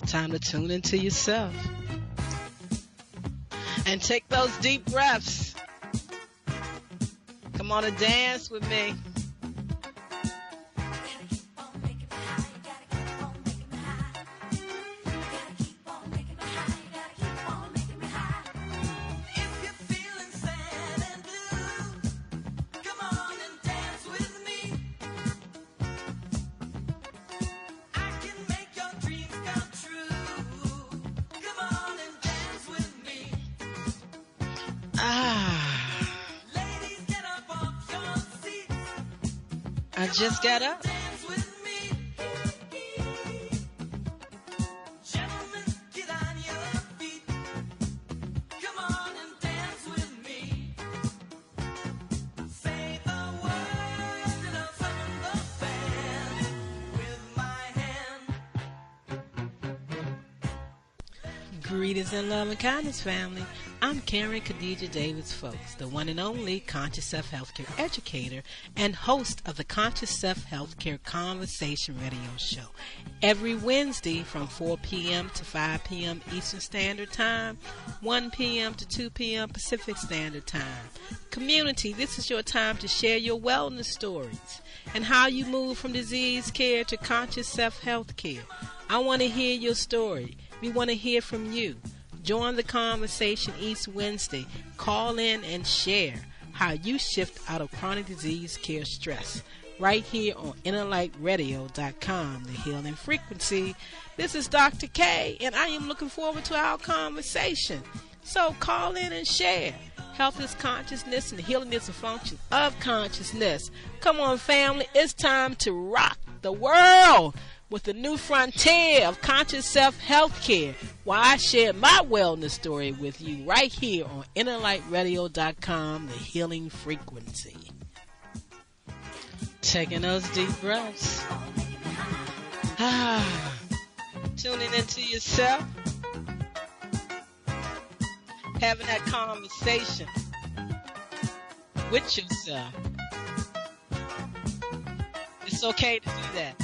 Time to tune into yourself. And take those deep breaths. Come on and dance with me. I just got up. Greetings and love and kindness, family. I'm Khadijah Davis-Foulks, the one and only Conscious Self-Healthcare Educator and host of the Conscious Self-Healthcare Conversation Radio Show. Every Wednesday from 4 p.m. to 5 p.m. Eastern Standard Time, 1 p.m. to 2 p.m. Pacific Standard Time. Community, this is your time to share your wellness stories and how you move from disease care to conscious self-healthcare. I want to hear your story. We want to hear from you. Join the conversation each Wednesday. Call in and share how you shift out of chronic disease care stress. Right here on InnerlightRadio.com, the healing frequency. This is Dr. K, and I am looking forward to our conversation. So call in and share. Health is consciousness, and healing is a function of consciousness. Come on, family. It's time to rock the world with the new frontier of conscious self-healthcare, while I share my wellness story with you right here on InnerlightRadio.com, the healing frequency. Taking those deep breaths. Tuning into yourself. Having that conversation with yourself. It's okay to do that.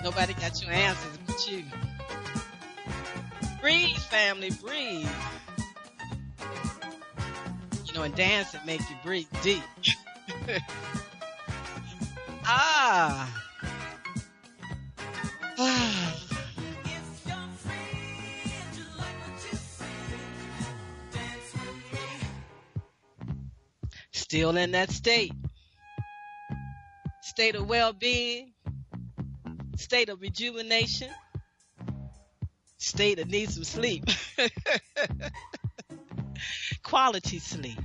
Nobody got your answers but you. Breathe, family, breathe. You know, and dancing make you breathe deep. Still in that state of well-being, state of rejuvenation, state of need some sleep. Quality sleep.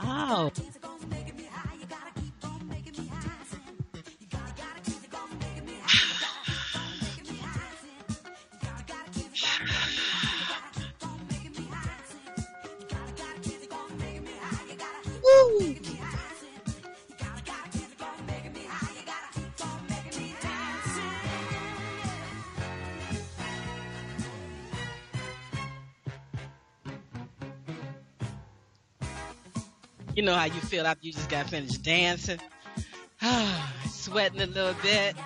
Oh. You know how you feel after you just got finished dancing? Sweating a little bit.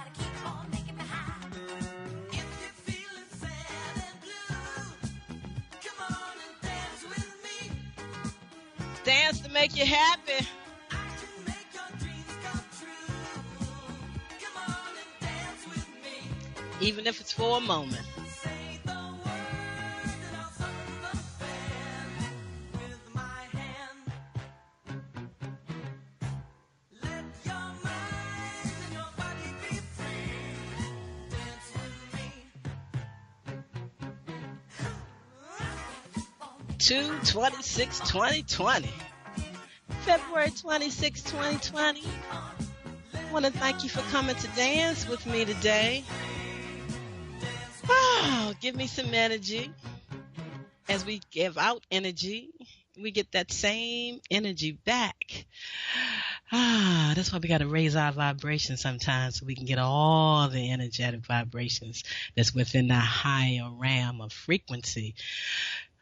Dance to make you happy. Even if it's for a moment. To 26/2020, February 26, 2020. I want to thank you for coming to dance with me today. Give me some energy. As we give out energy, we get that same energy back. That's why we got to raise our vibration sometimes so we can get all the energetic vibrations that's within that higher realm of frequency.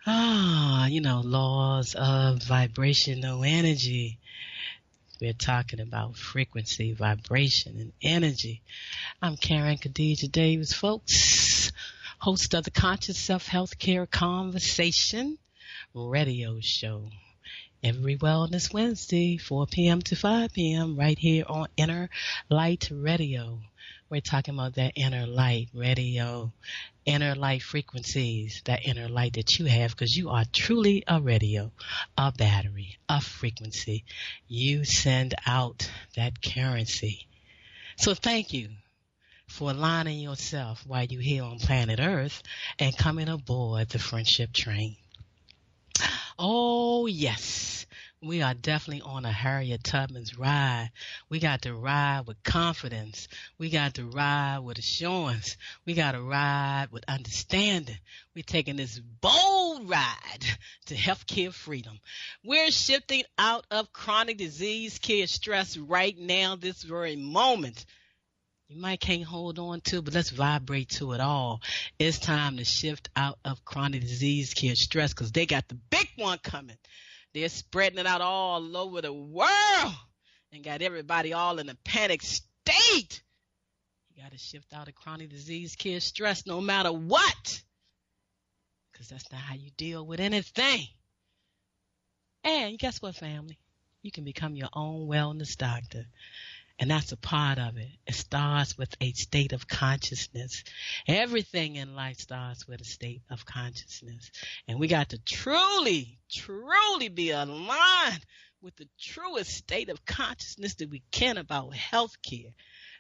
Laws of vibrational energy. We're talking about frequency, vibration, and energy. I'm Khadijah Davis-Foulks, host of the Conscious Self-Healthcare Conversation radio show. Every Wellness Wednesday, 4 p.m. to 5 p.m. right here on Inner Light Radio. We're talking about that inner light radio, inner light frequencies, that inner light that you have, because you are truly a radio, a battery, a frequency. You send out that currency. So thank you for aligning yourself while you're here on planet Earth and coming aboard the friendship train. Oh, yes. We are definitely on a Harriet Tubman's ride. We got to ride with confidence. We got to ride with assurance. We got to ride with understanding. We're taking this bold ride to healthcare freedom. We're shifting out of chronic disease care stress right now, this very moment. You might can't hold on to, but let's vibrate to it all. It's time to shift out of chronic disease care stress because they got the big one coming. They're spreading it out all over the world and got everybody all in a panic state. You got to shift out of chronic disease care stress no matter what, because that's not how you deal with anything. And guess what, family? You can become your own wellness doctor. And that's a part of it. It starts with a state of consciousness. Everything in life starts with a state of consciousness. And we got to truly, truly be aligned with the truest state of consciousness that we can about healthcare.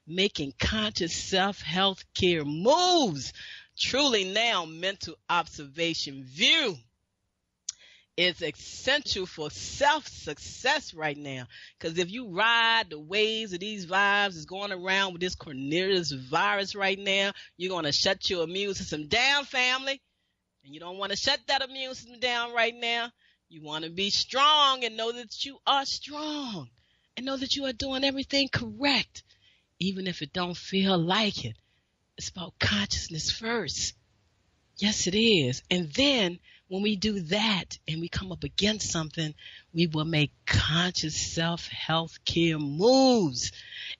Making conscious self-healthcare moves. Truly now mental observation view. It's essential for self-success right now. Because if you ride the waves of these vibes is going around with this coronavirus virus right now, you're going to shut your immune system down, family. And you don't want to shut that immune system down right now. You want to be strong and know that you are strong. And know that you are doing everything correct. Even if it don't feel like it. It's about consciousness first. Yes, it is. And then when we do that and we come up against something, we will make conscious self-healthcare moves.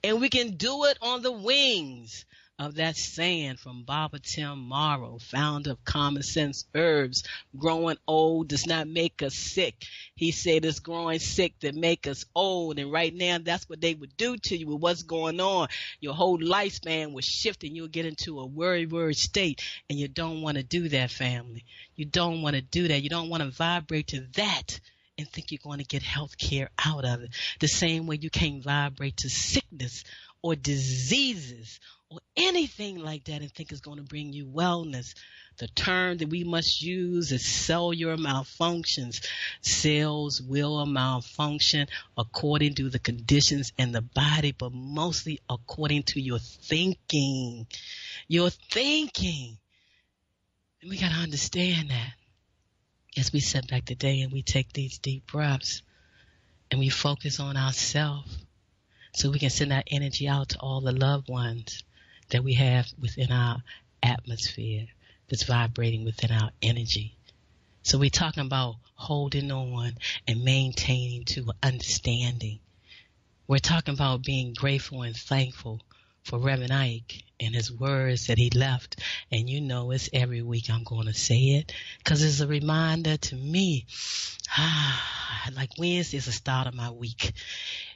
And we can do it on the wings of that saying from Baba Tim Morrow, founder of Common Sense Herbs. Growing old does not make us sick. He said it's growing sick that make us old. And right now, that's what they would do to you with what's going on. Your whole lifespan will shift and you'll get into a worry state. And you don't want to do that, family. You don't want to do that. You don't want to vibrate to that and think you're going to get health care out of it. The same way you can't vibrate to sickness or diseases or anything like that and think it's going to bring you wellness. The term that we must use is cellular malfunctions. Cells will malfunction according to the conditions in the body, but mostly according to your thinking. Your thinking. And we got to understand that as we sit back today and we take these deep breaths and we focus on ourselves so we can send that energy out to all the loved ones that we have within our atmosphere that's vibrating within our energy. So we're talking about holding on and maintaining to understanding. We're talking about being grateful and thankful for Reverend Ike and his words that he left. And you know it's every week I'm going to say it because it's a reminder to me. Like Wednesday is the start of my week.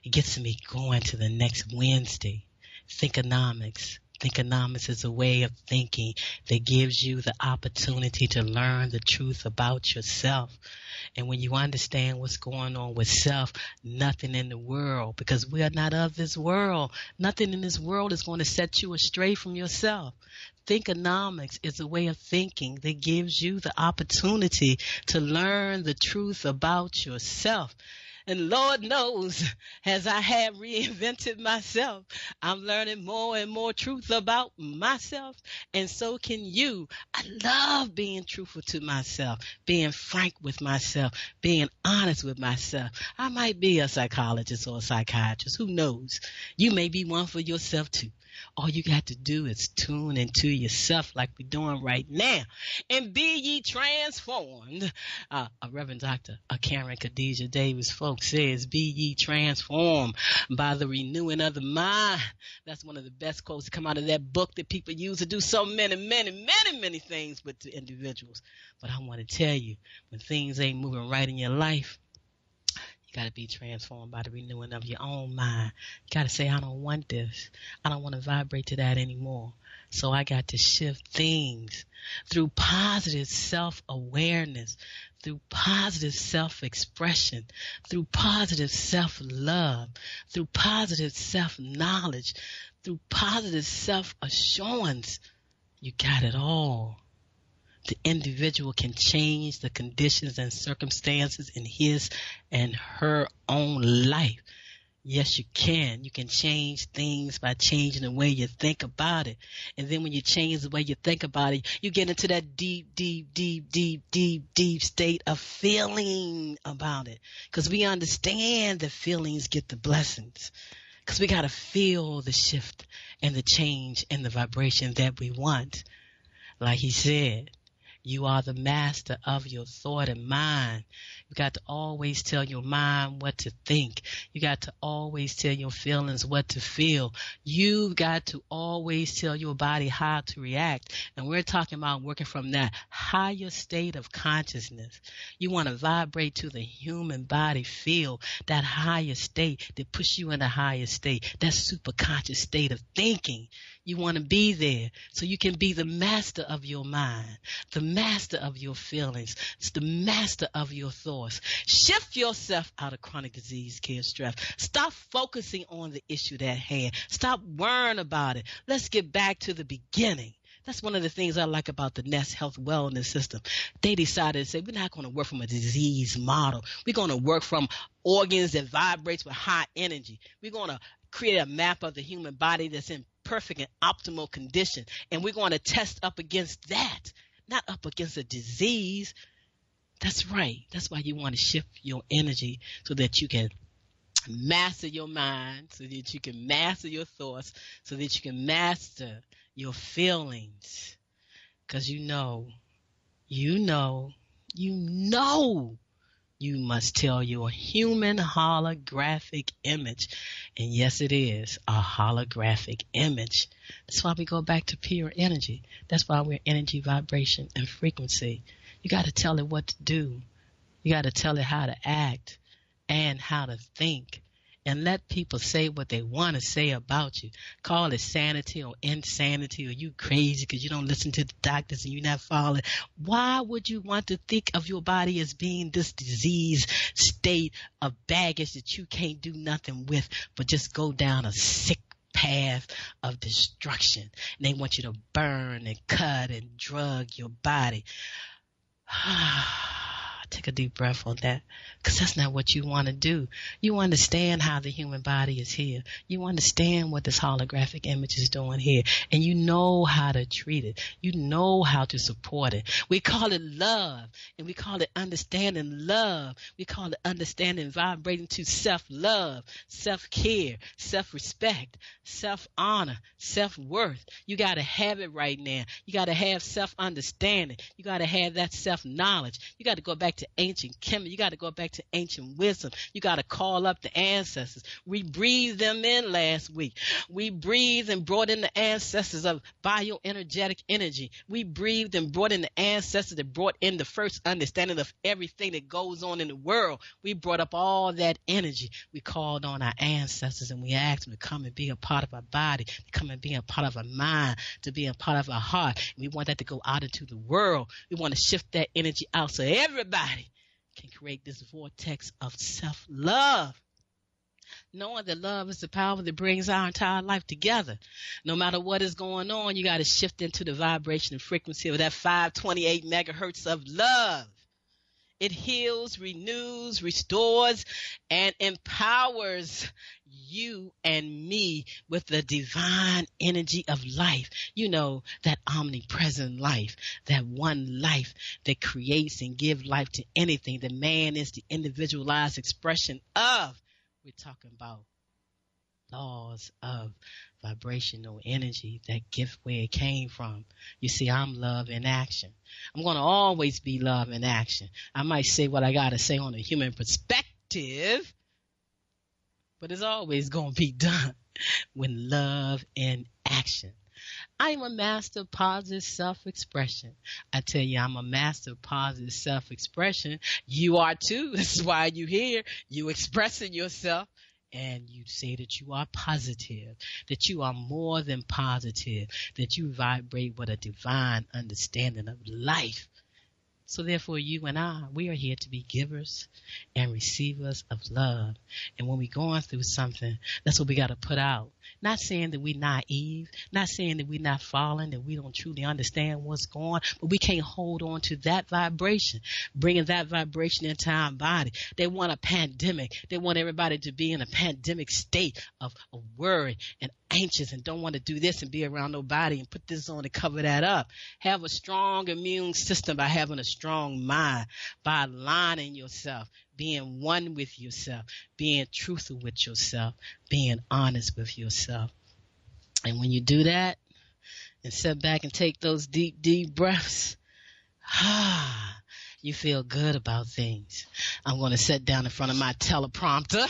It gets me going to the next Wednesday. Thinkonomics. Thinkonomics is a way of thinking that gives you the opportunity to learn the truth about yourself. And when you understand what's going on with self, nothing in the world, because we are not of this world, nothing in this world is going to set you astray from yourself. Thinkonomics is a way of thinking that gives you the opportunity to learn the truth about yourself. And Lord knows, as I have reinvented myself, I'm learning more and more truth about myself. And so can you. I love being truthful to myself, being frank with myself, being honest with myself. I might be a psychologist or a psychiatrist. Who knows? You may be one for yourself too. All you got to do is tune into yourself like we're doing right now. And be ye transformed. A Reverend Dr. Karen Khadijah Davis-Foulks says, be ye transformed by the renewing of the mind. That's one of the best quotes to come out of that book that people use to do so many things with the individuals. But I want to tell you, when things ain't moving right in your life, you got to be transformed by the renewing of your own mind. You got to say, I don't want this. I don't want to vibrate to that anymore. So I got to shift things through positive self-awareness, through positive self-expression, through positive self-love, through positive self-knowledge, through positive self-assurance. You got it all. The individual can change the conditions and circumstances in his and her own life. Yes, you can. You can change things by changing the way you think about it. And then when you change the way you think about it, you get into that deep state of feeling about it. Because we understand that feelings get the blessings. Because we got to feel the shift and the change and the vibration that we want. Like he said, you are the master of your thought and mind. You got to always tell your mind what to think. You got to always tell your feelings what to feel. You've got to always tell your body how to react. And we're talking about working from that higher state of consciousness. You want to vibrate to the human body feel, that higher state that puts you in a higher state, that super conscious state of thinking. You want to be there so you can be the master of your mind, the master of your feelings, it's the master of your thoughts. Shift yourself out of chronic disease, care, stress. Stop focusing on the issue at hand. Stop worrying about it. Let's get back to the beginning. That's one of the things I like about the Nest Health Wellness System. They decided to say, we're not going to work from a disease model. We're going to work from organs that vibrates with high energy. We're going to create a map of the human body that's in perfect and optimal condition. And we're going to test up against that, not up against a disease. That's right. That's why you want to shift your energy so that you can master your mind, so that you can master your thoughts, so that you can master your feelings. Because you must tell your human holographic image. And yes, it is a holographic image. That's why we go back to pure energy. That's why we're energy, vibration, and frequency. You got to tell it what to do. You got to tell it how to act and how to think. And let people say what they want to say about you. Call it sanity or insanity, or you crazy because you don't listen to the doctors and you're not following. Why would you want to think of your body as being this disease state of baggage that you can't do nothing with, but just go down a sick path of destruction? And they want you to burn and cut and drug your body. Take a deep breath on that, because that's not what you want to do. You understand how the human body is here. You understand what this holographic image is doing here, and you know how to treat it. You know how to support it. We call it love, and we call it understanding love. We call it understanding vibrating to self-love, self-care, self-respect, self-honor, self-worth. You got to have it right now. You got to have self-understanding. You got to have that self-knowledge. You got to go back to ancient chemistry. You got to go back to ancient wisdom. You got to call up the ancestors. We breathed them in last week. We breathed and brought in the ancestors of bioenergetic energy. We breathed and brought in the ancestors that brought in the first understanding of everything that goes on in the world. We brought up all that energy. We called on our ancestors and we asked them to come and be a part of our body, to come and be a part of our mind, to be a part of our heart. And we want that to go out into the world. We want to shift that energy out so everybody can create this vortex of self-love. Knowing that love is the power that brings our entire life together. No matter what is going on, you got to shift into the vibration and frequency of that 528 megahertz of love. It heals, renews, restores, and empowers you and me with the divine energy of life. You know, that omnipresent life, that one life that creates and gives life to anything. The man is the individualized expression of. We're talking about laws of vibrational energy, that gift where it came from. You see, I'm love in action. I'm going to always be love in action. I might say what I got to say on a human perspective, but it's always going to be done when love in action. I'm a master of positive self-expression. I tell you, I'm a master of positive self-expression. You are too. This is why you're here. You expressing yourself. And you say that you are positive, that you are more than positive, that you vibrate with a divine understanding of life. So therefore, you and I, we are here to be givers and receivers of love. And when we're going through something, that's what we got to put out. Not saying that we're naive, not saying that we're not falling, that we don't truly understand what's going on, but we can't hold on to that vibration, bringing that vibration into our body. They want a pandemic. They want everybody to be in a pandemic state of worry and anxious and don't want to do this and be around nobody and put this on to cover that up. Have a strong immune system by having a strong mind, by aligning yourself, being one with yourself, being truthful with yourself, being honest with yourself. And when you do that and sit back and take those deep, deep breaths, you feel good about things. I'm going to sit down in front of my teleprompter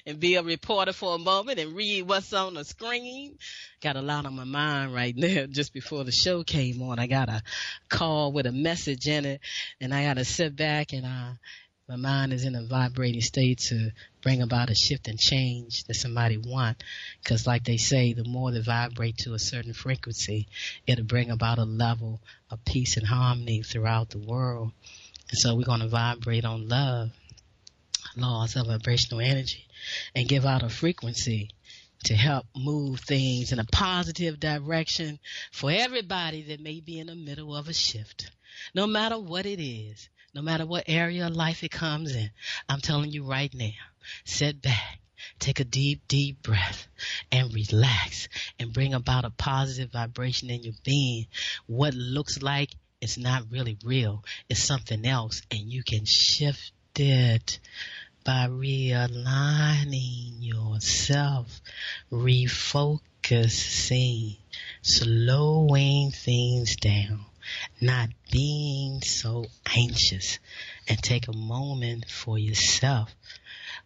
and be a reporter for a moment and read what's on the screen. Got a lot on my mind right now. Just before the show came on, I got a call with a message in it, and I got to sit back and my mind is in a vibrating state to bring about a shift and change that somebody want. Because like they say, the more they vibrate to a certain frequency, it'll bring about a level of peace and harmony throughout the world. And so we're going to vibrate on love, laws of vibrational energy, and give out a frequency to help move things in a positive direction for everybody that may be in the middle of a shift. No matter what it is, no matter what area of life it comes in, I'm telling you right now, sit back, take a deep, deep breath and relax and bring about a positive vibration in your being. What looks like it's not really real, it's something else, and you can shift it by realigning yourself, refocusing, slowing things down, not being so anxious, and take a moment for yourself.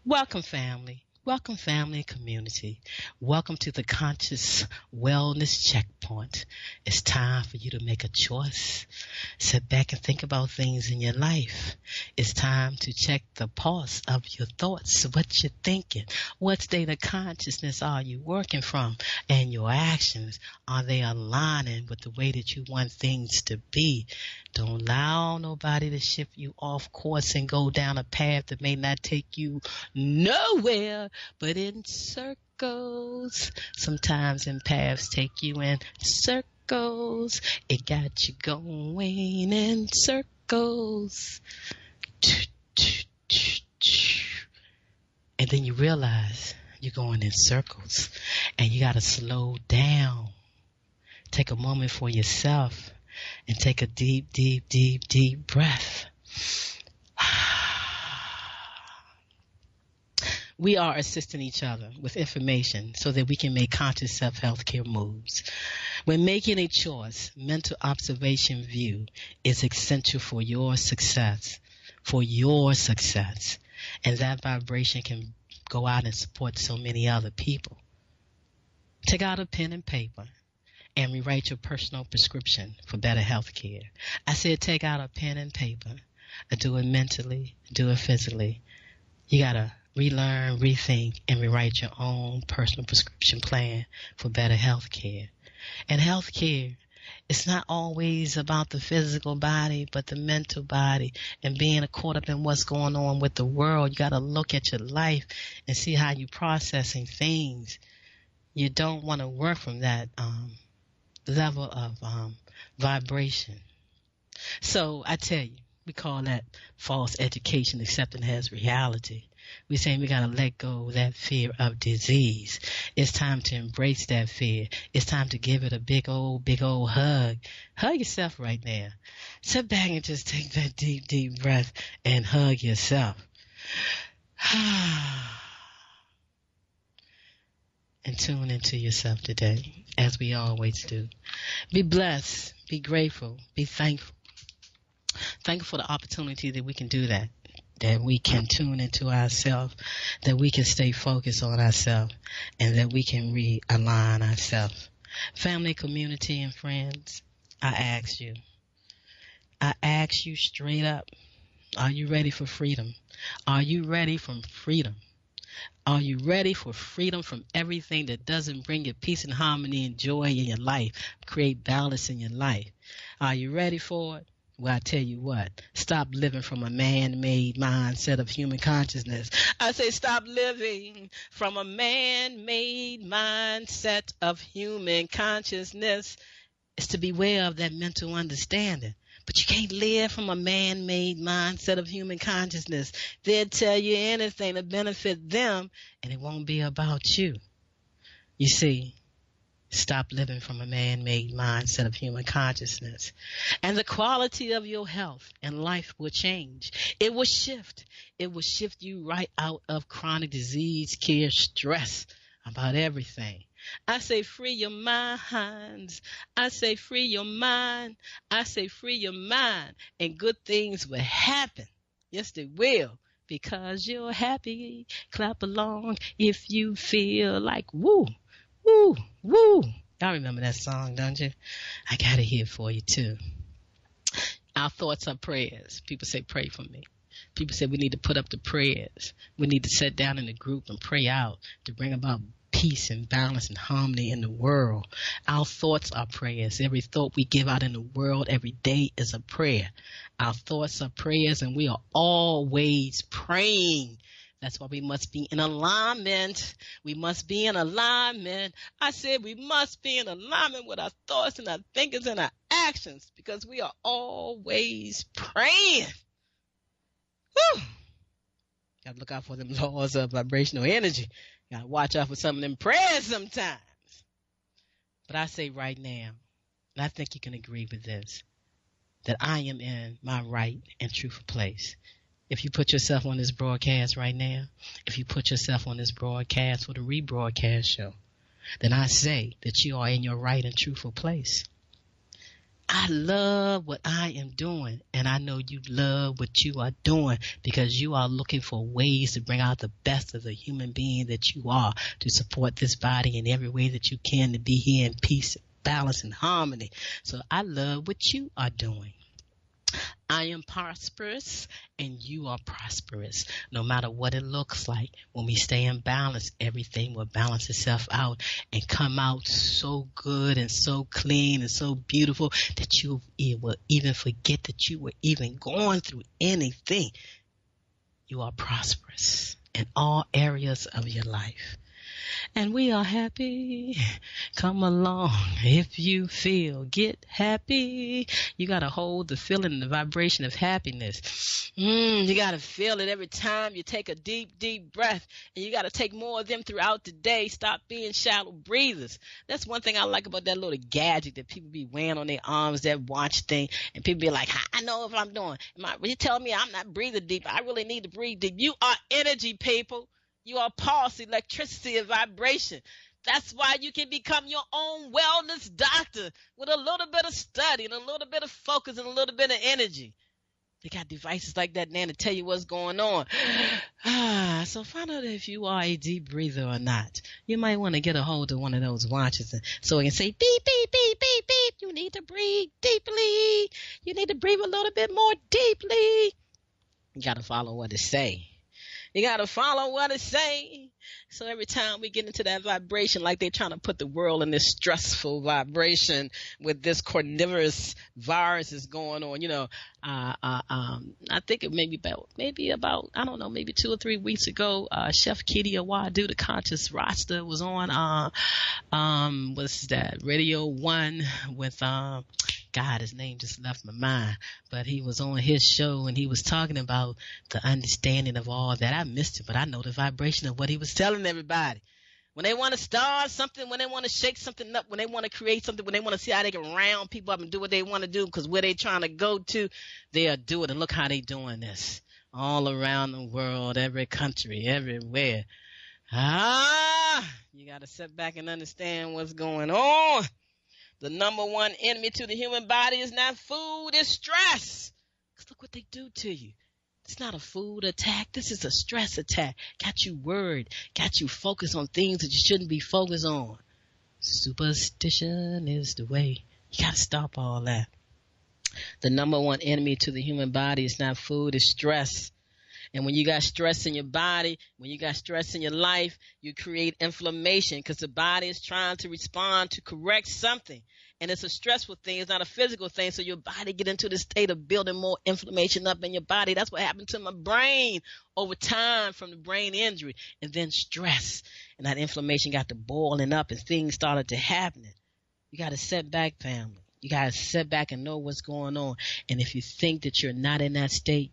Welcome, family. Welcome, family and community. Welcome to the Conscious Wellness Checkpoint. It's time for you to make a choice. Sit back and think about things in your life. It's time to check the pulse of your thoughts, what you're thinking. What state of consciousness are you working from? And your actions, are they aligning with the way that you want things to be? Don't allow nobody to shift you off course and go down a path that may not take you nowhere but in circles. Sometimes in paths take you in circles. It got you going in circles. And then you realize you're going in circles and you got to slow down. Take a moment for yourself and take a deep, deep, deep, deep breath. We are assisting each other with information so that we can make conscious self-healthcare moves. When making a choice, mental observation view is essential for your success, and that vibration can go out and support so many other people. Take out a pen and paper and rewrite your personal prescription for better health care. I said take out a pen and paper. Do it mentally, do it physically. You got to relearn, rethink, and rewrite your own personal prescription plan for better health care. And health care, it's not always about the physical body, but the mental body and being caught up in what's going on with the world. You got to look at your life and see how you're processing things. You don't want to work from that level of vibration. So I tell you, we call that false education, accepting as reality. We're saying we got to let go of that fear of disease. It's time to embrace that fear. It's time to give it a big old hug. Hug yourself right now. Sit back and just take that deep breath and hug yourself. And tune into yourself today, as we always do. Be blessed. Be grateful. Be thankful. Thankful for the opportunity that we can do that we can tune into ourselves, that we can stay focused on ourselves, and that we can realign ourselves. Family, community, and friends, I ask you straight up, are you ready for freedom? Are you ready for freedom? Are you ready for freedom from everything that doesn't bring you peace and harmony and joy in your life, create balance in your life? Are you ready for it? Well, I tell you what, stop living from a man-made mindset of human consciousness. I say stop living from a man-made mindset of human consciousness. It's to beware of that mental understanding. But you can't live from a man-made mindset of human consciousness. They'll tell you anything to benefit them, and it won't be about you. You see, stop living from a man-made mindset of human consciousness. And the quality of your health and life will change. It will shift. It will shift you right out of chronic disease, care, stress about everything. I say free your minds. I say free your mind. I say free your mind, and good things will happen. Yes, they will. Because you're happy. Clap along if you feel like woo. Woo, woo. Y'all remember that song, don't you? I got it here for you, too. Our thoughts are prayers. People say, pray for me. People say we need to put up the prayers. We need to sit down in a group and pray out to bring about peace and balance and harmony in the world. Our thoughts are prayers. Every thought we give out in the world every day is a prayer. Our thoughts are prayers, and we are always praying. That's why we must be in alignment. We must be in alignment. I said we must be in alignment with our thoughts and our thinkings and our actions, because we are always praying. Whew. Got to look out for them laws of vibrational energy. Got to watch out for some of them prayers sometimes. But I say right now, and I think you can agree with this, that I am in my right and truthful place. If you put yourself on this broadcast right now, if you put yourself on this broadcast for the rebroadcast show, then I say that you are in your right and truthful place. I love what I am doing, and I know you love what you are doing, because you are looking for ways to bring out the best of the human being that you are, to support this body in every way that you can, to be here in peace, balance, and harmony. So I love what you are doing. I am prosperous, and you are prosperous. No matter what it looks like, when we stay in balance, everything will balance itself out and come out so good and so clean and so beautiful that you will even forget that you were even going through anything. You are prosperous in all areas of your life. And we are happy. Come along if you feel. Get happy. You got to hold the feeling, the vibration of happiness. You got to feel it every time you take a deep breath. And you got to take more of them throughout the day. Stop being shallow breathers. That's one thing I like about that little gadget that people be wearing on their arms, that watch thing. And people be like, I know if I'm doing. You telling me I'm not breathing deep. I really need to breathe deep. You are energy, people. You are pulse, electricity, and vibration. That's why you can become your own wellness doctor with a little bit of study and a little bit of focus and a little bit of energy. They got devices like that now to tell you what's going on. So find out if you are a deep breather or not. You might want to get a hold of one of those watches so it can say beep, beep, beep, beep, beep. You need to breathe deeply. You need to breathe a little bit more deeply. You got to follow what it say. You got to follow what it say. So every time we get into that vibration, like they're trying to put the world in this stressful vibration with this coronavirus virus is going on, I think it maybe about, I don't know, maybe 2 or 3 weeks ago, Chef Khadijah Davis-Foulks, the Conscious Roster, was on, what's that, Radio 1 with, God, his name just left my mind, but he was on his show and he was talking about the understanding of all that. I missed it, but I know the vibration of what he was telling everybody. When they want to start something, when they want to shake something up, when they want to create something, when they want to see how they can round people up and do what they want to do, because where they trying to go to, they'll do it. And look how they doing this all around the world, every country, everywhere. You got to sit back and understand what's going on. The number one enemy to the human body is not food, it's stress. Because look what they do to you. It's not a food attack. This is a stress attack. Got you worried. Got you focused on things that you shouldn't be focused on. Superstition is the way. You got to stop all that. The number one enemy to the human body is not food, it's stress. And when you got stress in your body, when you got stress in your life, you create inflammation because the body is trying to respond to correct something. And it's a stressful thing. It's not a physical thing. So your body get into the state of building more inflammation up in your body. That's what happened to my brain over time from the brain injury. And then stress. And that inflammation got to boiling up and things started to happen. You got to sit back, family. You got to sit back and know what's going on. And if you think that you're not in that state,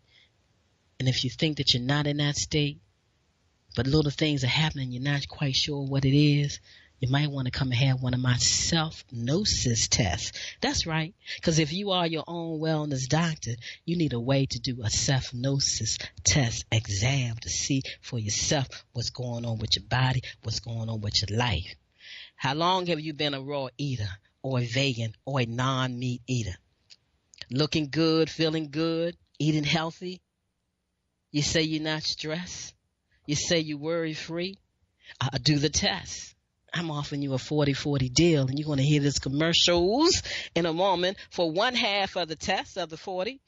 but little things are happening, you're not quite sure what it is, you might want to come and have one of my self-gnosis tests. That's right. Because if you are your own wellness doctor, you need a way to do a self-gnosis test exam to see for yourself what's going on with your body, what's going on with your life. How long have you been a raw eater or a vegan or a non-meat eater? Looking good, feeling good, eating healthy. You say you're not stressed. You say you're worry-free. Do the test. I'm offering you a 40-40 deal, and you're going to hear these commercials in a moment for one half of the test of the 40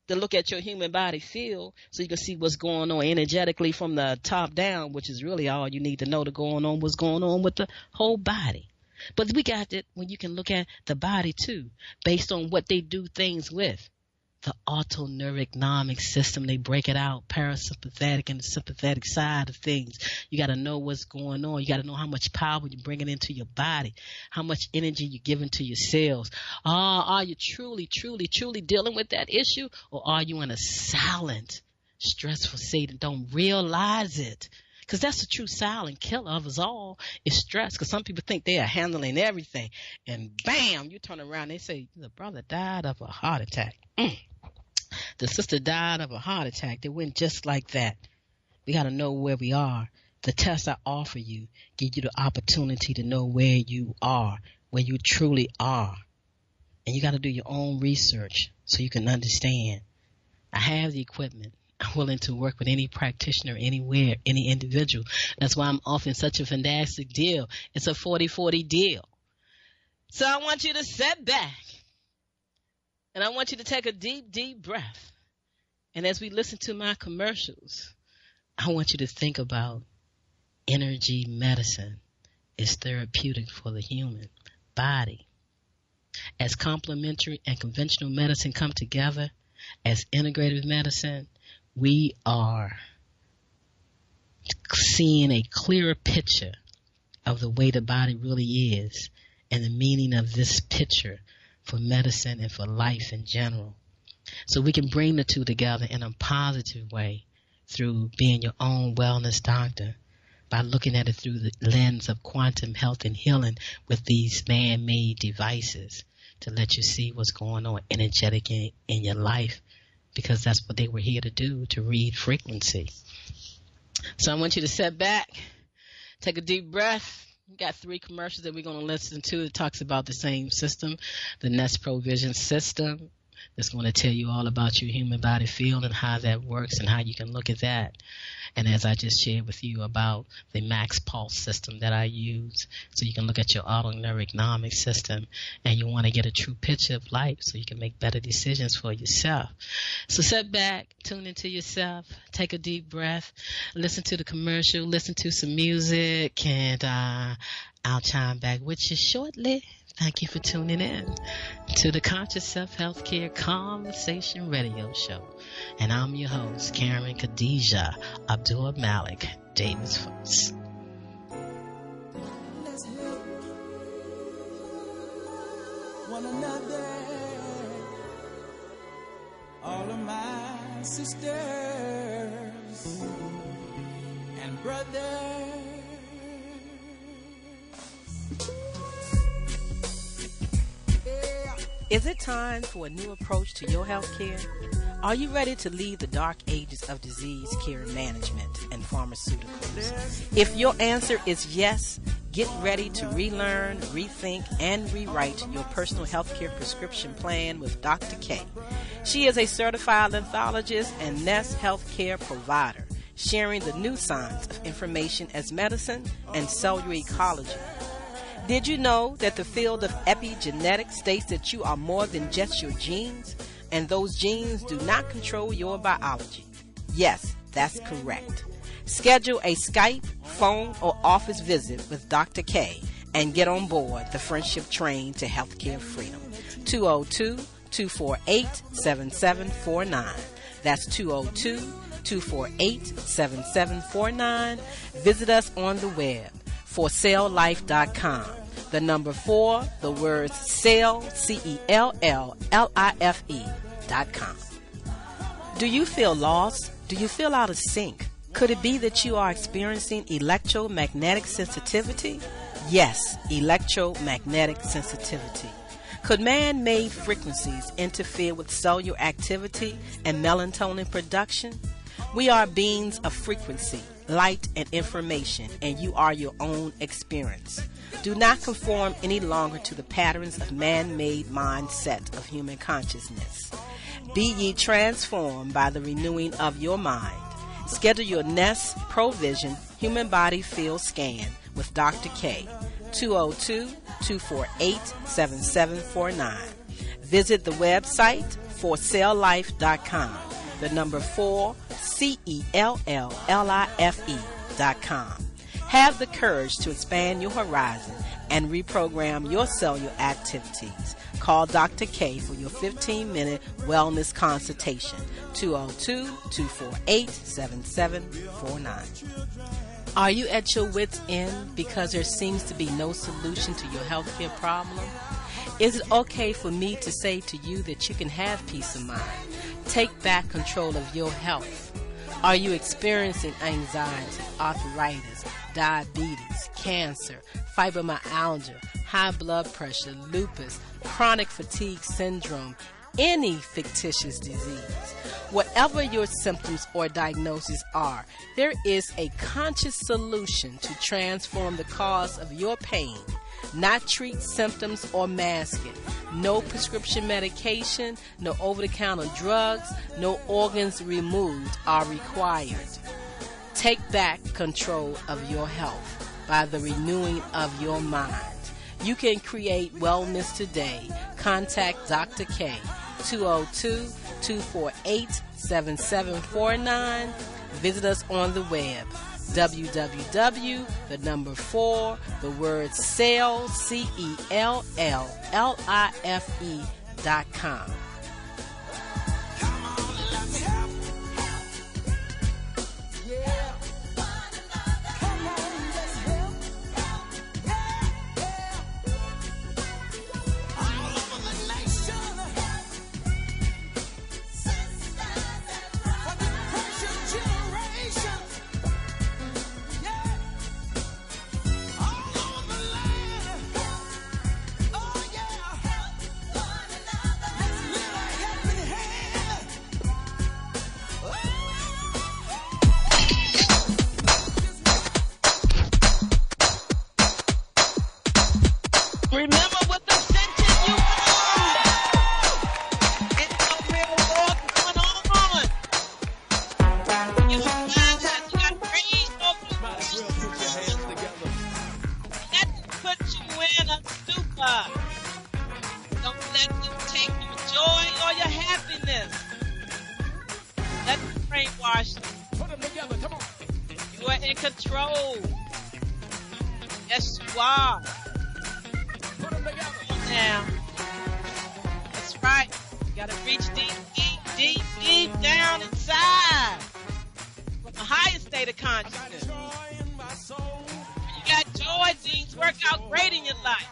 to look at your human body feel so you can see what's going on energetically from the top down, which is really all you need to know to go on what's going on with the whole body. But we got it when you can look at the body, too, based on what they do things with. The autonomic system, they break it out, parasympathetic and the sympathetic side of things. You got to know what's going on. You got to know how much power you're bringing into your body, how much energy you're giving to your cells. Are you truly dealing with that issue, or are you in a silent, stressful state and don't realize it? Because that's the true silent killer of us all is stress. Because some people think they are handling everything, and bam, you turn around and they say, the brother died of a heart attack. The sister died of a heart attack. They went just like that. We got to know where we are. The tests I offer you give you the opportunity to know where you are, where you truly are. And you got to do your own research so you can understand. I have the equipment. I'm willing to work with any practitioner, anywhere, any individual. That's why I'm offering such a fantastic deal. It's a 40-40 deal. So I want you to sit back. And I want you to take a deep, deep breath. And as we listen to my commercials, I want you to think about energy medicine is therapeutic for the human body. As complementary and conventional medicine come together, as integrative medicine, we are seeing a clearer picture of the way the body really is and the meaning of this picture for medicine and for life in general. So we can bring the two together in a positive way through being your own wellness doctor by looking at it through the lens of quantum health and healing with these man-made devices to let you see what's going on energetic in your life, because that's what they were here to do, to read frequency. So I want you to sit back, take a deep breath. We got 3 commercials that we're going to listen to. It talks about the same system, the Nest Provision system. It's going to tell you all about your human body field and how that works and how you can look at that. And as I just shared with you about the Max Pulse system that I use, so you can look at your autonomic system and you want to get a true picture of life so you can make better decisions for yourself. So sit back, tune into yourself, take a deep breath, listen to the commercial, listen to some music, and I'll chime back with you shortly. Thank you for tuning in to the Conscious Self-Healthcare Conversation Radio Show. And I'm your host, Karen Khadijah Davis-Foulks. one another. All of my sisters and brothers. Is it time for a new approach to your health care? Are you ready to leave the dark ages of disease care management and pharmaceuticals? If your answer is yes, get ready to relearn, rethink, and rewrite your personal health care prescription plan with Dr. K. She is a certified anthologist and NES healthcare provider, sharing the new science of information as medicine and cellular ecology. Did you know that the field of epigenetics states that you are more than just your genes, and those genes do not control your biology? Yes, that's correct. Schedule a Skype, phone, or office visit with Dr. K and get on board the friendship train to healthcare freedom. 202-248-7749. That's 202-248-7749. Visit us on the web, forcelllife.com. The number 4, the words cell, CELLLIFE.com. Do you feel lost? Do you feel out of sync? Could it be that you are experiencing electromagnetic sensitivity? Yes, electromagnetic sensitivity. Could man-made frequencies interfere with cellular activity and melatonin production? We are beings of frequency, light, and information, and you are your own experience. Do not conform any longer to the patterns of man-made mindset of human consciousness. Be ye transformed by the renewing of your mind. Schedule your NES Provision Human Body Field Scan with Dr. K. 202-248-7749. Visit the website forcelllife.com. The number 4, CELLLIFE.com. Have the courage to expand your horizon and reprogram your cellular activities. Call Dr. K for your 15-minute wellness consultation. 202-248-7749. Are you at your wit's end because there seems to be no solution to your healthcare problem? Is it okay for me to say to you that you can have peace of mind? Take back control of your health. Are you experiencing anxiety, arthritis, diabetes, cancer, fibromyalgia, high blood pressure, lupus, chronic fatigue syndrome, any fictitious disease? Whatever your symptoms or diagnoses are, there is a conscious solution to transform the cause of your pain. Not treat symptoms or mask it. No prescription medication, no over-the-counter drugs, no organs removed are required. Take back control of your health by the renewing of your mind. You can create wellness today. Contact Dr. K, 202-248-7749. Visit us on the web, www.cell.com. Remember what the sentence you are. It's no real war going on. You find that you got breeze over the Might as well put your hands together. That put you in a stupor. Don't let them take your joy or your happiness. Let them brainwash you. Put them together, come on. You are in control. Yes, you are. Put them together. Now, that's right. You gotta reach deep down inside. From the highest state of consciousness. When you got joy, things work out great in your life.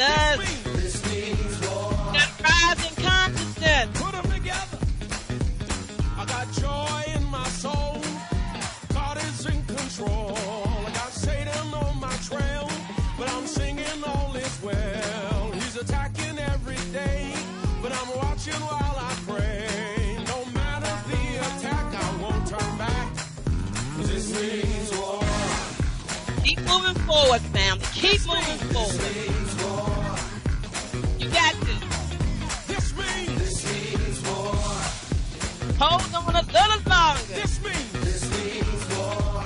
does. This means war. Got rise in consciousness. Put 'em together. I got joy in my soul. God is in control. I got Satan on my trail, but I'm singing all is well. He's attacking every day, but I'm watching while I pray. No matter the attack, I won't turn back. 'Cause this means war. Keep moving forward, family. Keep moving forward. This means war. You got this. This means war. Hold on a little longer. This means war.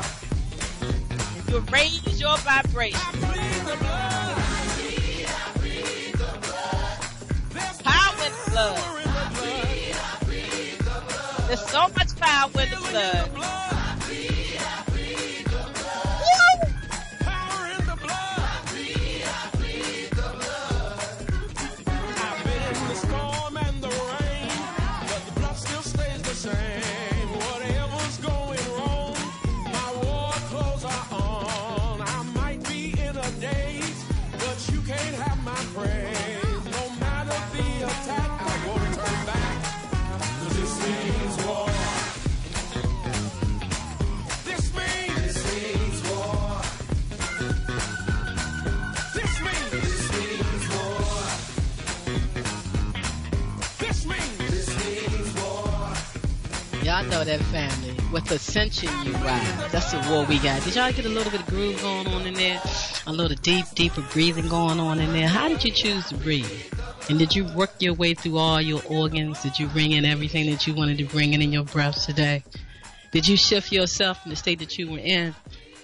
You raise your vibration. I bleed the blood. There's Power in the blood. power in the blood. There's so much power in the Healing in blood. the blood. Woo! Power in the blood. I've been in the storm and the rain, but the blood still stays the same. Whatever's going wrong, my war clothes are on. I might be in a daze, but you can't have my praise. No matter the attack, I won't turn back. 'Cause this means war. This means war. This means war. This means war. Y'all know that, family. With ascension you rise. That's the war we got. Did y'all get a little bit of groove going on in there? A little deeper breathing going on in there? How did you choose to breathe? And did you work your way through all your organs? Did you bring in everything that you wanted to bring in your breath today? Did you shift yourself from the state that you were in?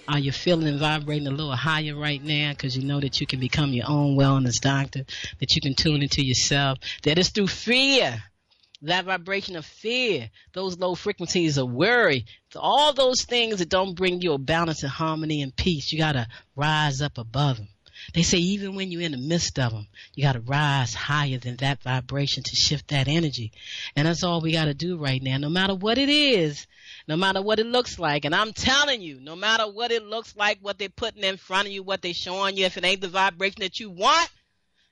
Are you feeling and vibrating a little higher right now because you know that you can become your own wellness doctor, that you can tune into yourself, that it's through fear, that vibration of fear, those low frequencies of worry, all those things that don't bring you a balance and harmony and peace, you got to rise up above them. They say even when you're in the midst of them, you got to rise higher than that vibration to shift that energy. And that's all we got to do right now, no matter what it is, no matter what it looks like. And I'm telling you, no matter what it looks like, what they're putting in front of you, what they're showing you, if it ain't the vibration that you want,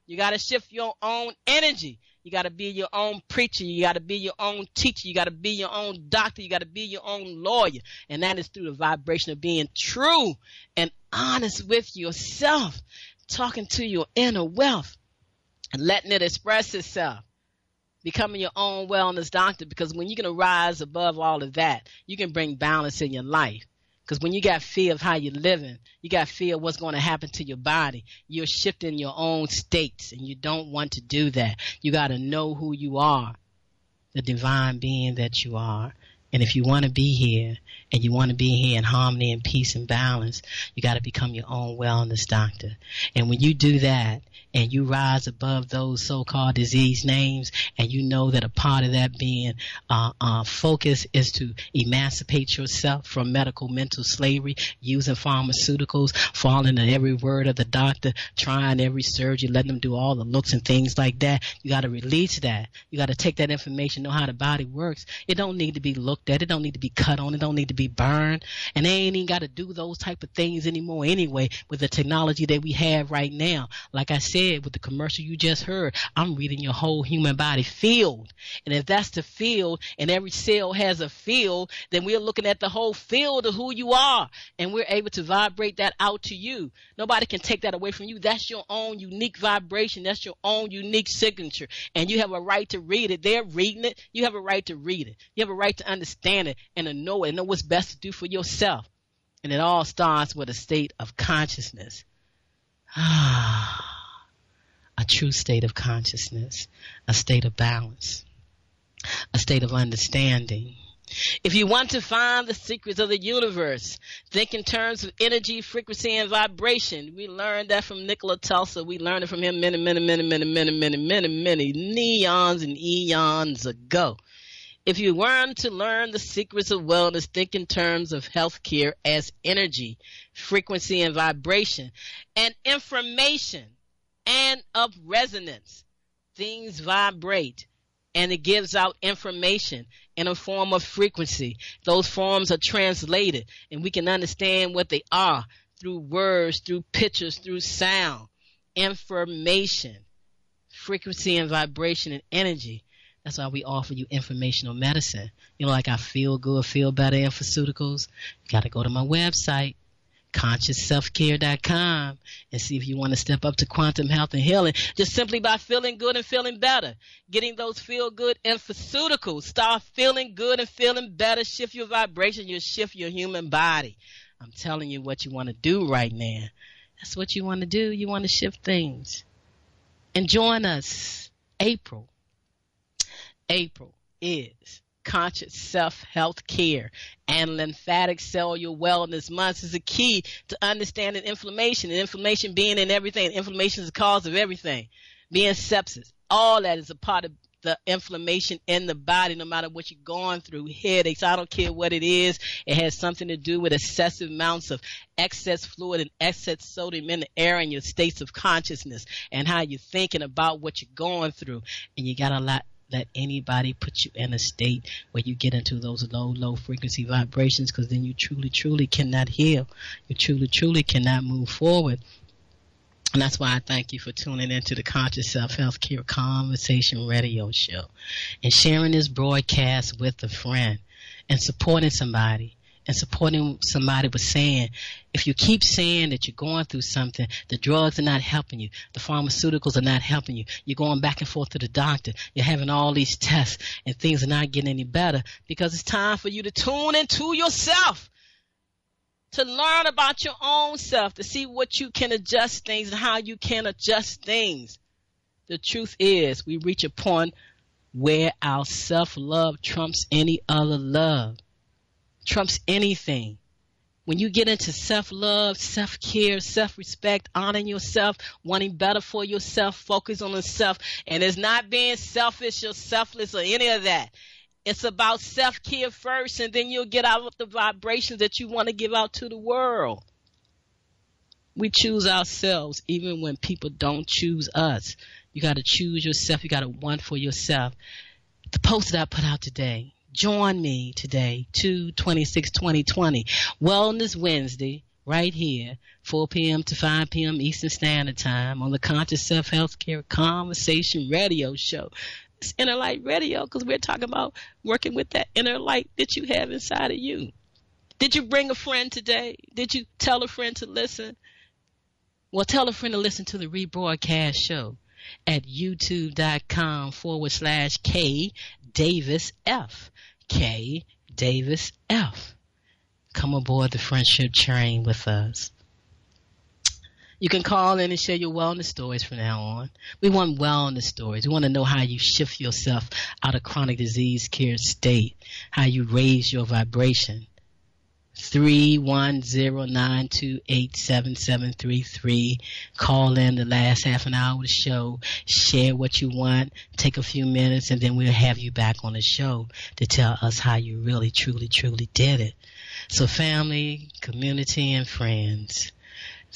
you got to shift your own energy. You got to be your own preacher. You got to be your own teacher. You got to be your own doctor. You got to be your own lawyer. And that is through the vibration of being true and honest with yourself, talking to your inner wealth and letting it express itself, becoming your own wellness doctor. Because when you're going to rise above all of that, you can bring balance in your life. Because when you got fear of how you're living, you got fear of what's going to happen to your body, you're shifting your own states, and you don't want to do that. You got to know who you are, the divine being that you are. And if you want to be here, and you want to be here in harmony and peace and balance, you got to become your own wellness doctor. And when you do that, and you rise above those so-called disease names, and you know that a part of that being focus is to emancipate yourself from medical mental slavery, using pharmaceuticals, following every word of the doctor, trying every surgery, letting them do all the looks and things like that. You got to release that. You got to take that information, know how the body works. It don't need to be looked at. It don't need to be cut on. It don't need to be burned. And they ain't even got to do those type of things anymore anyway with the technology that we have right now. Like I said, with the commercial you just heard, I'm reading your whole human body field. And if that's the field and every cell has a field, then we're looking at the whole field of who you are. And we're able to vibrate that out to you. Nobody can take that away from you. That's your own unique vibration. That's your own unique signature. And you have a right to read it. They're reading it. You have a right to read it. You have a right to understand it and to know it and know what's best to do for yourself. And it all starts with a state of consciousness. A true state of consciousness, a state of balance, a state of understanding. If you want to find the secrets of the universe, think in terms of energy, frequency, and vibration. We learned that from Nikola Tesla. We learned it from him many neons and eons ago. If you want to learn the secrets of wellness, think in terms of healthcare as energy, frequency, and vibration, and information, and of resonance. Things vibrate, and it gives out information in a form of frequency. Those forms are translated, and we can understand what they are through words, through pictures, through sound. information, frequency and vibration and energy. That's why we offer you informational medicine. You know, like our Feel Good, Feel Better Pharmaceuticals. You got to go to my website, ConsciousSelfCare.com, and see if you want to step up to quantum health and healing just simply by feeling good and feeling better. Getting those Feel Good Pharmaceuticals. Start feeling good and feeling better. Shift your vibration. You'll shift your human body. I'm telling you what you want to do right now. That's what you want to do. You want to shift things. And join us. April is Conscious Self-Healthcare and Lymphatic Cellular Wellness Month. Is a key to understanding inflammation, and inflammation being in everything. Inflammation is the cause of everything. Being sepsis, all that is a part of the inflammation in the body, no matter what you're going through. Headaches, I don't care what it is. It has something to do with excessive amounts of excess fluid and excess sodium in the air and your states of consciousness and how you're thinking about what you're going through. And you got to let anybody put you in a state where you get into those low frequency vibrations, because then you truly cannot heal. You truly cannot move forward. And that's why I thank you for tuning into the Conscious Self-Healthcare Conversation Radio Show and sharing this broadcast with a friend and supporting somebody. And supporting somebody with saying, if you keep saying that you're going through something, the drugs are not helping you, the pharmaceuticals are not helping you, you're going back and forth to the doctor, you're having all these tests, and things are not getting any better, because it's time for you to tune into yourself, to learn about your own self, to see what you can adjust things and how you can adjust things. The truth is, we reach a point where our self-love trumps any other love. Trumps anything. When you get into self-love, self-care, self-respect, honoring yourself, wanting better for yourself, focus on yourself, and it's not being selfish or selfless or any of that. It's about self-care first, and then you'll get out the vibrations that you want to give out to the world. We choose ourselves even when people don't choose us. You got to choose yourself. You got to want for yourself. The post that I put out today, join me today, 2/26/2020, Wellness Wednesday, right here, 4 p.m. to 5 p.m. Eastern Standard Time on the Conscious Self-Healthcare Conversation Radio Show. It's Inner Light Radio, because we're talking about working with that inner light that you have inside of you. Did you bring a friend today? Did you tell a friend to listen? Well, tell a friend to listen to the rebroadcast show at youtube.com/K Davis F. K Davis F. Come aboard the friendship train with us. You can call in and share your wellness stories from now on. We want wellness stories. We want to know how you shift yourself out of chronic disease care state, how you raise your vibration. 310-928-7733. Call in the last half an hour of the show. Share what you want. Take a few minutes, and then we'll have you back on the show to tell us how you really, truly did it. So family, community, and friends,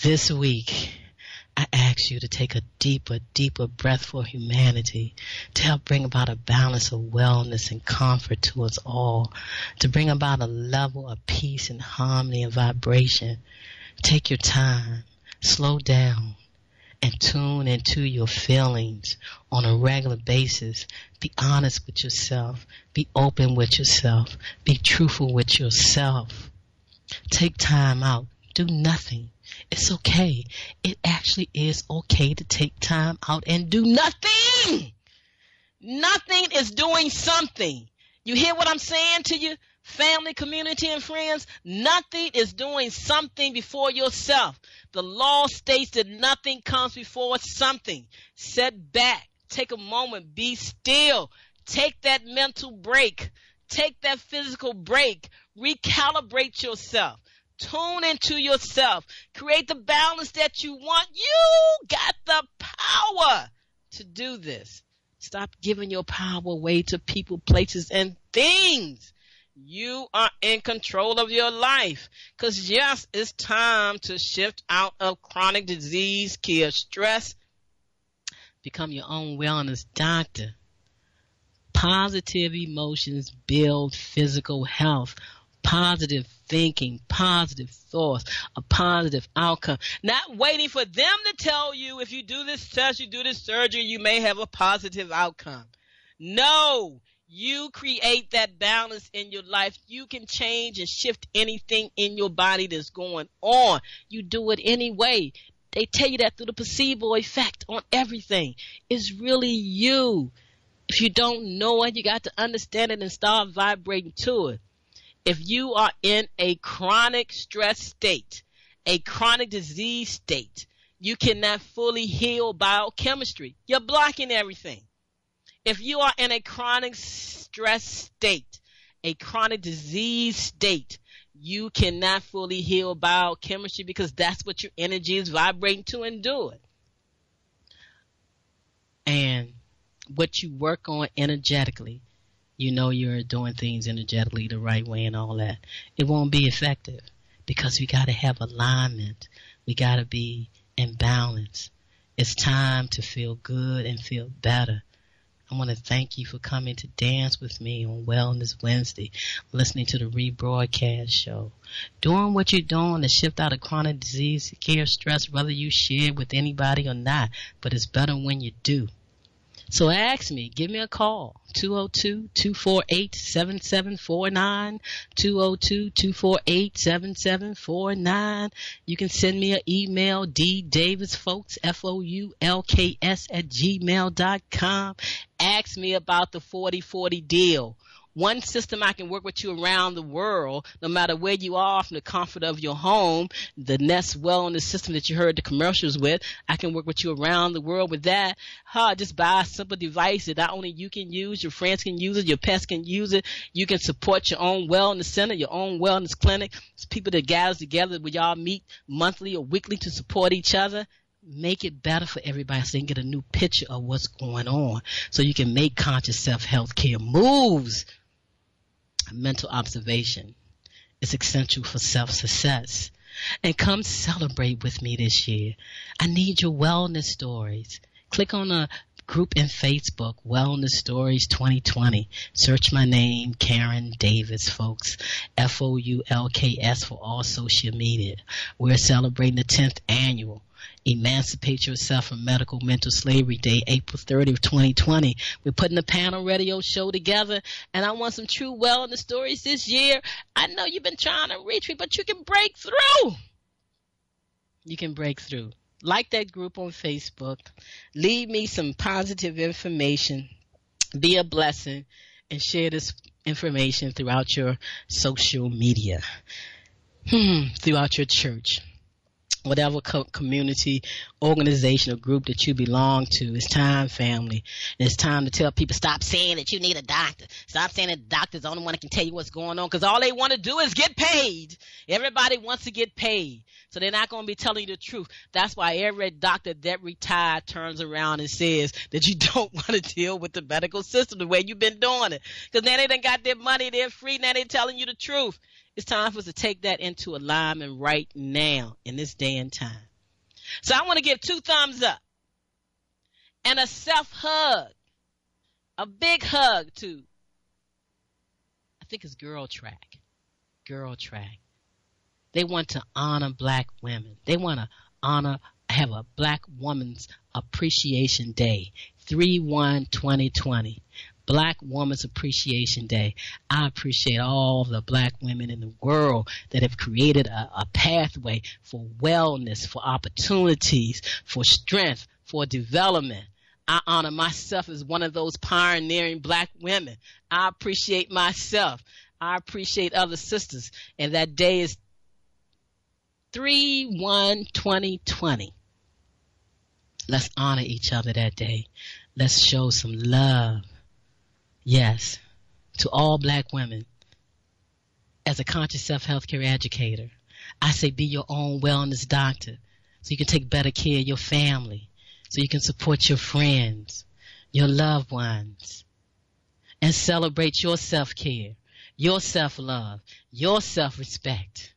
this week, I ask you to take a deeper breath for humanity, to help bring about a balance of wellness and comfort to us all, to bring about a level of peace and harmony and vibration. Take your time, slow down, and tune into your feelings on a regular basis. Be honest with yourself. Be open with yourself. Be truthful with yourself. Take time out. Do nothing. It's okay. It actually is okay to take time out and do nothing. Nothing is doing something. You hear what I'm saying to you, family, community, and friends? Nothing is doing something before yourself. The law states that nothing comes before something. Sit back. Take a moment. Be still. Take that mental break. Take that physical break. Recalibrate yourself. Tune into yourself. Create the balance that you want. You got the power to do this. Stop giving your power away to people, places, and things. You are in control of your life. Because, yes, it's time to shift out of chronic disease, care, stress. Become your own wellness doctor. Positive emotions build physical health. positive thinking, positive thoughts, a positive outcome. Not waiting for them to tell you if you do this test, you do this surgery, you may have a positive outcome. No, you create that balance in your life. You can change and shift anything in your body that's going on. You do it anyway. They tell you that through the placebo effect on everything. It's really you. If you don't know it, you got to understand it and start vibrating to it. If you are in a chronic stress state, a chronic disease state, you cannot fully heal biochemistry. You're blocking everything. If you are in a chronic stress state, a chronic disease state, you cannot fully heal biochemistry because that's what your energy is vibrating to and do it. And what you work on energetically, you know you're doing things energetically the right way and all that. It won't be effective because we got to have alignment. We got to be in balance. It's time to feel good and feel better. I want to thank you for coming to dance with me on Wellness Wednesday, listening to the rebroadcast show, doing what you're doing to shift out of chronic disease, care, stress, whether you share with anybody or not, but it's better when you do. So ask me, give me a call, 202-248-7749, 202-248-7749. You can send me an email, ddavisfoulks, F-O-U-L-K-S @gmail.com. Ask me about the 40-40 deal. One system I can work with you around the world, no matter where you are, from the comfort of your home, the Nest Wellness system that you heard the commercials with. I can work with you around the world with that. Just buy a simple device that not only you can use, your friends can use it, your pets can use it. You can support your own wellness center, your own wellness clinic. It's people that gather together where y'all meet monthly or weekly to support each other. Make it better for everybody so they can get a new picture of what's going on so you can make conscious self-healthcare moves. Mental observation is essential for self-success. And come celebrate with me this year. I need your wellness stories. Click on a group in Facebook, Wellness Stories 2020. Search my name, Karen Davis-Foulks, F-O-U-L-K-S, for all social media. We're celebrating the 10th annual Emancipate Yourself from Medical Mental Slavery Day, April 30th, 2020. We're putting a panel radio show together, and I want some true wellness stories this year. I know you've been trying to reach me, but you can break through. You can break through. Like that group on Facebook. Leave me some positive information. Be a blessing, and share this information throughout your social media, throughout your church. Whatever community, organization, or group that you belong to. It's time, family. And it's time to tell people, stop saying that you need a doctor. Stop saying that the doctor's the only one that can tell you what's going on, because all they want to do is get paid. Everybody wants to get paid. So they're not going to be telling you the truth. That's why every doctor that retired turns around and says that you don't want to deal with the medical system the way you've been doing it. Because now they done got their money, they're free, now they're telling you the truth. It's time for us to take that into alignment right now in this day and time. So I want to give 2 thumbs up and a self-hug, a big hug to, I think it's Girl Track. They want to honor black women. They want to have a Black Woman's Appreciation Day, 3/1/2020. Black Women's Appreciation Day. I appreciate all the black women in the world that have created a pathway for wellness, for opportunities, for strength, for development. I honor myself as one of those pioneering black women. I appreciate myself. I appreciate other sisters. And that day is 3/1/2020. Let's honor each other that day. Let's show some love. Yes, to all black women. As a conscious self-healthcare educator, I say be your own wellness doctor so you can take better care of your family, so you can support your friends, your loved ones, and celebrate your self-care, your self-love, your self-respect.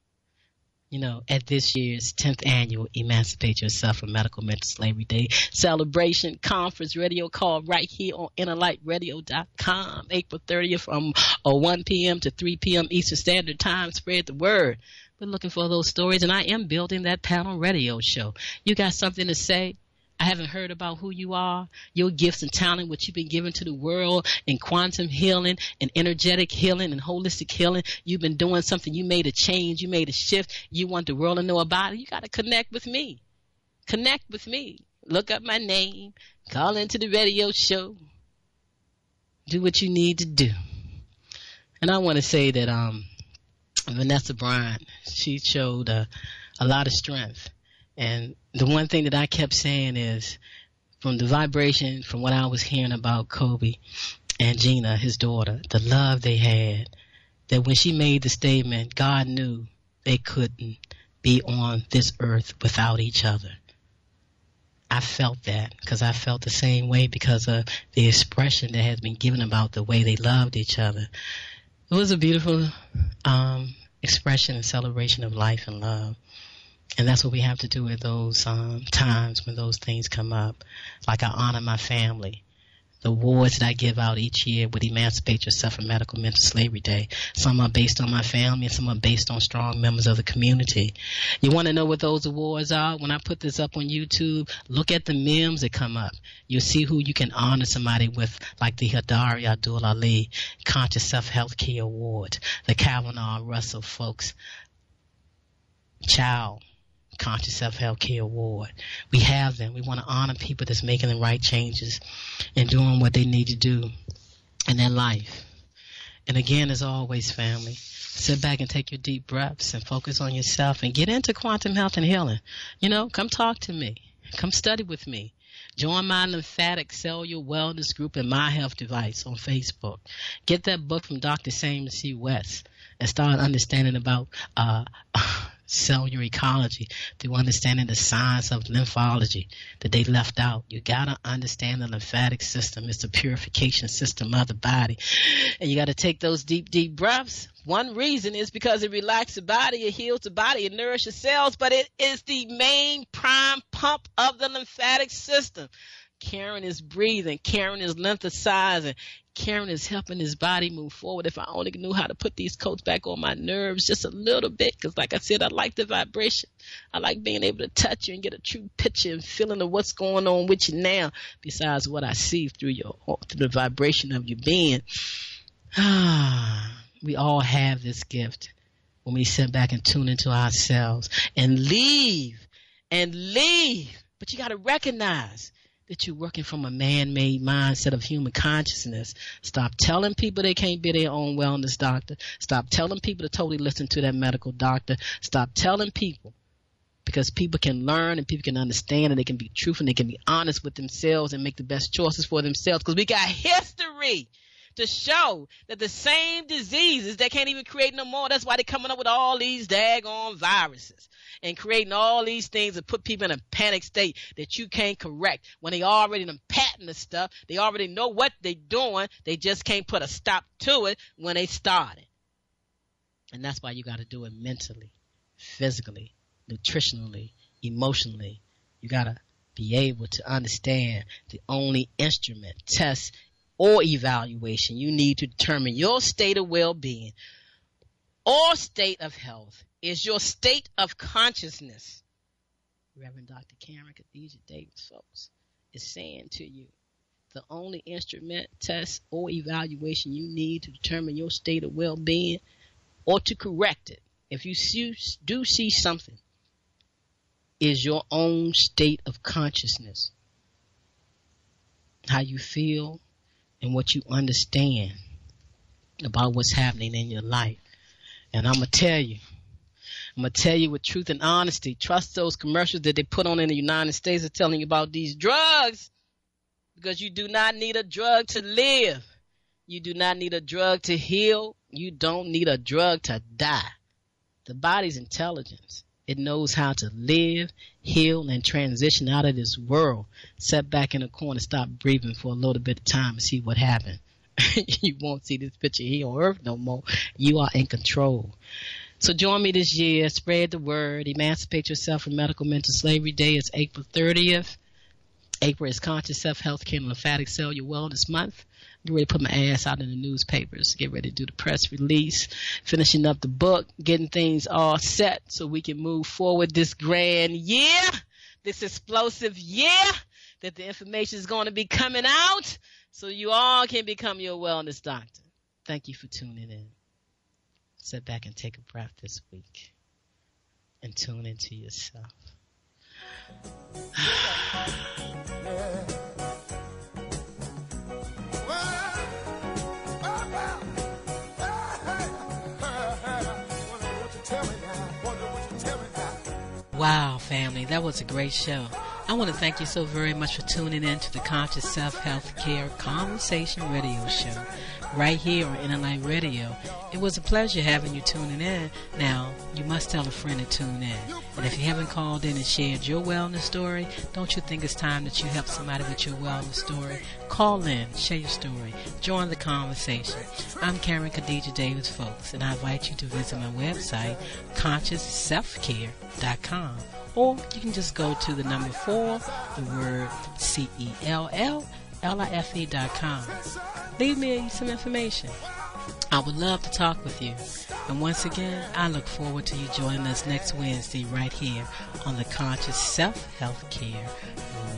at this year's 10th annual Emancipate Yourself from Medical Mental Slavery Day celebration conference radio call right here on InnerlightRadio.com, April 30th from 1 p.m. to 3 p.m. Eastern Standard Time. Spread the word. We're looking for those stories, and I am building that panel radio show. You got something to say? I haven't heard about who you are, your gifts and talent, what you've been given to the world in quantum healing and energetic healing and holistic healing. You've been doing something. You made a change. You made a shift. You want the world to know about it. You got to connect with me. Connect with me. Look up my name. Call into the radio show. Do what you need to do. And I want to say that Vanessa Bryant, she showed a lot of strength. And the one thing that I kept saying is, from the vibration, from what I was hearing about Kobe and Gina, his daughter, the love they had, that when she made the statement, God knew they couldn't be on this earth without each other. I felt that because I felt the same way because of the expression that has been given about the way they loved each other. It was a beautiful expression and celebration of life and love. And that's what we have to do at those times when those things come up. Like I honor my family. The awards that I give out each year with Emancipate Yourself from Medical Mental Slavery Day. Some are based on my family and some are based on strong members of the community. You want to know what those awards are? When I put this up on YouTube, look at the memes that come up. You'll see who you can honor somebody with, like the Hadari Abdul Ali Conscious Self-Healthcare Award, the Calvin R. Russell Folks Child Conscious Self-Healthcare Award. We have them. We want to honor people that's making the right changes and doing what they need to do in their life. And again, as always, family, sit back and take your deep breaths and focus on yourself and get into quantum health and healing. Come talk to me. Come study with me. Join my lymphatic cellular wellness group and My Health Device on Facebook. Get that book from Dr. Samuel C. West and start understanding about cellular ecology, through understanding the science of lymphology that they left out. You got to understand the lymphatic system. It's the purification system of the body. And you got to take those deep, deep breaths. One reason is because it relaxes the body, it heals the body, it nourishes cells, but it is the main prime pump of the lymphatic system. Karen is breathing. Karen is lymphocyzing. Karen is helping his body move forward. If I only knew how to put these coats back on my nerves just a little bit, because like I said, I like the vibration. I like being able to touch you and get a true picture and feeling of what's going on with you now, besides what I see through the vibration of your being. We all have this gift when we sit back and tune into ourselves and leave. But you got to recognize that you're working from a man-made mindset of human consciousness. Stop telling people they can't be their own wellness doctor. Stop telling people to totally listen to that medical doctor. Stop telling people, because people can learn and people can understand and they can be truthful and they can be honest with themselves and make the best choices for themselves, because we got history to show that the same diseases they can't even create no more. That's why they're coming up with all these daggone viruses and creating all these things that put people in a panic state that you can't correct when they already done patent the stuff. They already know what they're doing. They just can't put a stop to it when they started. And that's why you got to do it mentally, physically, nutritionally, emotionally. You got to be able to understand the only instrument, test, or evaluation you need to determine your state of well-being or state of health is your state of consciousness. Reverend Dr. Karen Khadijah Davis-Foulks is saying to you, the only instrument, test, or evaluation you need to determine your state of well-being or to correct it, if you do see something, is your own state of consciousness. How you feel and what you understand about what's happening in your life. And I'm going to tell you with truth and honesty. Trust those commercials that they put on in the United States are telling you about these drugs, because you do not need a drug to live. You do not need a drug to heal. You don't need a drug to die. The body's intelligence. It knows how to live, heal, and transition out of this world. Sit back in a corner, stop breathing for a little bit of time and see what happened. You won't see this picture here on earth no more. You are in control. So join me this year. Spread the word. Emancipate yourself from medical mental slavery. Day is April 30th. April is Conscious Self-Healthcare and Lymphatic Cellular Wellness Month. Get ready to put my ass out in the newspapers. Get ready to do the press release. Finishing up the book. Getting things all set so we can move forward this grand year. This explosive year that the information is going to be coming out so you all can become your wellness doctor. Thank you for tuning in. Sit back and take a breath this week and tune into yourself. Wow, family, that was a great show. I want to thank you so very much for tuning in to the Conscious Self-Healthcare Conversation Radio Show right here on NLI Radio. It was a pleasure having you tuning in. Now, you must tell a friend to tune in. And if you haven't called in and shared your wellness story, don't you think it's time that you help somebody with your wellness story? Call in, share your story, join the conversation. I'm Karen Khadijah Davis-Foulks, and I invite you to visit my website, ConsciousSelfCare.com. Or you can just go to the number 4, the word CELLLIFE.com. Leave me some information. I would love to talk with you. And once again, I look forward to you joining us next Wednesday right here on the Conscious Self-Healthcare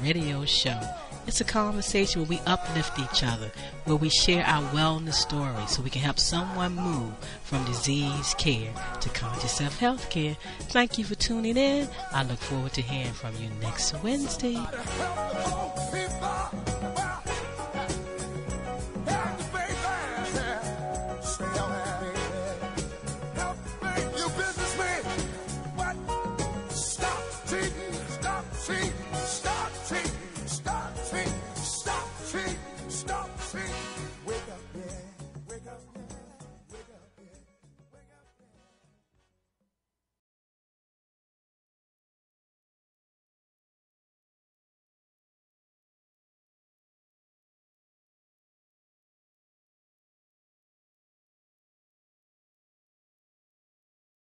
Radio Show. It's a conversation where we uplift each other, where we share our wellness stories so we can help someone move from disease care to conscious self-healthcare. Thank you for tuning in. I look forward to hearing from you next Wednesday.